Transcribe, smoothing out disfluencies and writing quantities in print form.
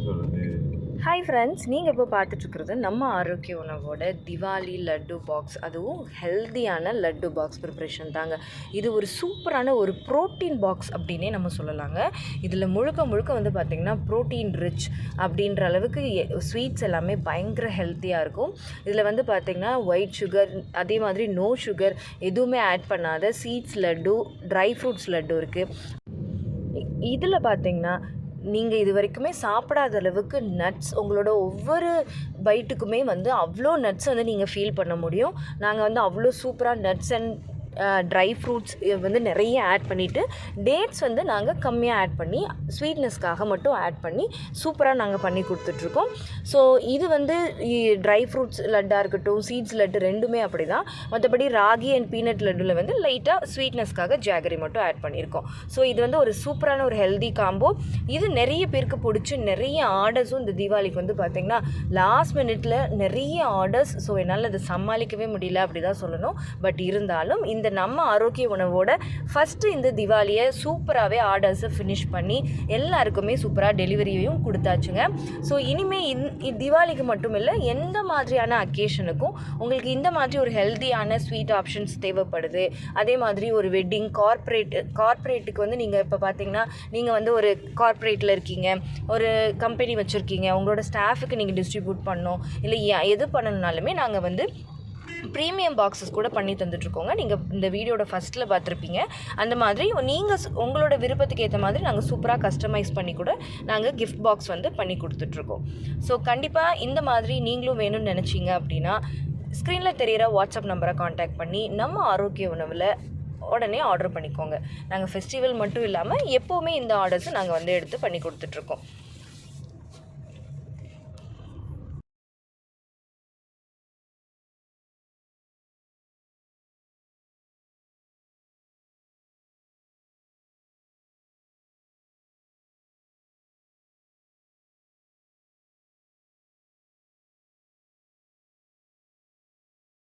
சொல்கிறது? Hi friends, நீங்கள் இப்போ பார்த்துட்ருக்குறது நம்ம ஆரோக்கிய உணவோட திவாலி லட்டு பாக்ஸ். அதுவும் ஹெல்தியான லட்டு பாக்ஸ் ப்ரிப்ரேஷன் தாங்க. இது ஒரு சூப்பரான ஒரு ப்ரோட்டீன் பாக்ஸ் அப்படின்னே நம்ம சொல்லலாங்க. இதில் முழுக்க முழுக்க வந்து பார்த்திங்கன்னா ப்ரோட்டீன் ரிச் அப்படின்ற அளவுக்கு ஸ்வீட்ஸ் எல்லாமே பயங்கர ஹெல்த்தியாக இருக்கும். இதில் வந்து பார்த்திங்கன்னா ஒயிட் சுகர், அதே மாதிரி நோ சுகர் எதுவுமே ஆட் பண்ணாத seeds laddu, dry fruits laddu இருக்குது. இதில் பார்த்திங்கன்னா நீங்கள் இது வரைக்குமே சாப்பிடாத அளவுக்கு நட்ஸ், உங்களோட ஒவ்வொரு பைட்டுக்குமே வந்து அவ்வளோ நட்ஸ் வந்து நீங்கள் ஃபீல் பண்ண முடியும். நாங்கள் வந்து அவ்வளோ சூப்பராக நட்ஸ் அண்ட் ட்ரை ஃப்ரூட்ஸ் வந்து நிறைய ஆட் பண்ணிவிட்டு, டேட்ஸ் வந்து நாங்கள் கம்மியாக ஆட் பண்ணி ஸ்வீட்னஸ்க்காக மட்டும் ஆட் பண்ணி சூப்பராக நாங்கள் பண்ணி கொடுத்துட்ருக்கோம். ஸோ இது வந்து ட்ரை ஃப்ரூட்ஸ் லட்டாக இருக்கட்டும், சீட்ஸ் லட்டு ரெண்டுமே அப்படி தான். மற்றபடி ராகி அண்ட் பீனட் லட்டில் வந்து லைட்டாக ஸ்வீட்னஸ்க்காக ஜாகரி மட்டும் ஆட் பண்ணியிருக்கோம். ஸோ இது வந்து ஒரு சூப்பரான ஒரு ஹெல்தி காம்போ. இது நிறைய பேருக்கு பிடிச்சி நிறைய ஆர்டர்ஸும் இந்த தீபாவளிக்கு வந்து பார்த்திங்கன்னா லாஸ்ட் மினிட்ல நிறைய ஆர்டர்ஸ். ஸோ என்னால் அதை சமாளிக்கவே முடியல அப்படி தான் சொல்லணும். பட் இருந்தாலும் இந்த நம்ம ஆரோக்கிய உணவோட ஃபஸ்ட்டு இந்த திவாலியை சூப்பராகவே ஆர்டர்ஸை ஃபினிஷ் பண்ணி எல்லாருக்குமே சூப்பராக டெலிவரியும் கொடுத்தாச்சுங்க. ஸோ இனிமேல் திவாலிக்கு மட்டும் இல்லை, எந்த மாதிரியான அக்கேஷனுக்கும் உங்களுக்கு இந்த மாதிரி ஒரு ஹெல்த்தியான ஸ்வீட் ஆப்ஷன்ஸ் தேவைப்படுது. அதே மாதிரி ஒரு வெட்டிங், கார்ப்பரேட்டுக்கு வந்து நீங்கள் இப்போ பார்த்தீங்கன்னா நீங்கள் வந்து ஒரு கார்ப்பரேட்டில் இருக்கீங்க, ஒரு கம்பெனி வச்சுருக்கீங்க, உங்களோட ஸ்டாஃபுக்கு நீங்கள் டிஸ்ட்ரிபியூட் பண்ணணும், இல்லை எது பண்ணணுனாலுமே நாங்கள் வந்து ப்ரீமியம் பாக்ஸஸ் கூட பண்ணி தந்துட்டுருக்கோங்க. நீங்கள் இந்த வீடியோட ஃபஸ்ட்டில் பார்த்துருப்பீங்க. அந்த மாதிரி நீங்கள் உங்களோட விருப்பத்துக்கு ஏற்ற மாதிரி நாங்கள் சூப்பராக கஸ்டமைஸ் பண்ணி கூட நாங்கள் கிஃப்ட் பாக்ஸ் வந்து பண்ணி கொடுத்துட்ருக்கோம். ஸோ கண்டிப்பாக இந்த மாதிரி நீங்களும் வேணும்னு நினச்சிங்க அப்படின்னா ஸ்க்ரீனில் தெரிகிற வாட்ஸ்அப் நம்பரை காண்டாக்ட் பண்ணி நம்ம ஆரோக்கிய உணவில் உடனே ஆர்டர் பண்ணிக்கோங்க. நாங்கள் ஃபெஸ்டிவல் மட்டும் இல்லாமல் எப்போவுமே இந்த ஆர்டர்ஸை நாங்கள் வந்து எடுத்து பண்ணி கொடுத்துட்ருக்கோம்.